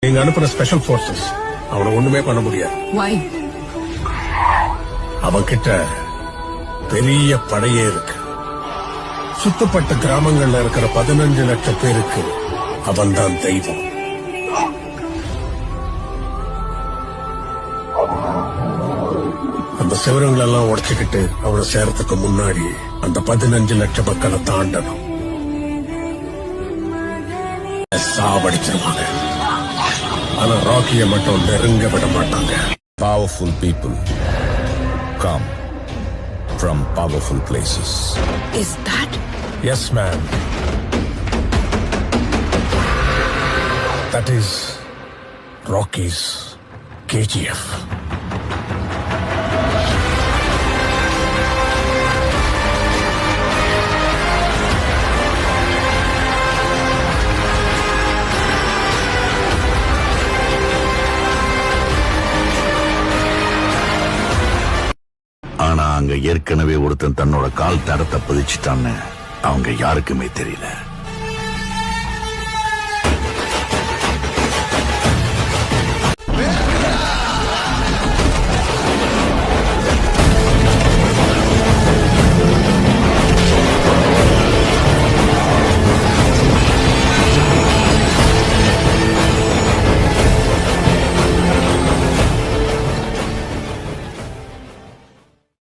நீங்க அனுப்புற special forces அவனை ஒண்ணுமே பண்ண முடியாது. அவன்கிட்ட பெரிய படையே இருக்கு. சுத்தப்பட்ட கிராமங்கள்ல இருக்கிற 15 லட்சம் பேருக்கு அவன் தான் தெய்வம். அந்த சிவரங்களெல்லாம் உடைச்சுக்கிட்டு அவனை சேரத்துக்கு முன்னாடி அந்த 15 லட்சம் மக்களை தாண்டணும். சாவடிச்சிருவாங்க. ஆனா ராக்கிய மட்டும் நெருங்க விட மாட்டாங்க. Powerful people come from powerful places. Is that? Yes, ma'am. That is Rocky's KGF. ஆனா அங்க ஏற்கனவே ஒருத்தன் தன்னோட கால் தடத்தை பதிச்சுட்டான்னு அவங்க யாருக்குமே தெரியல.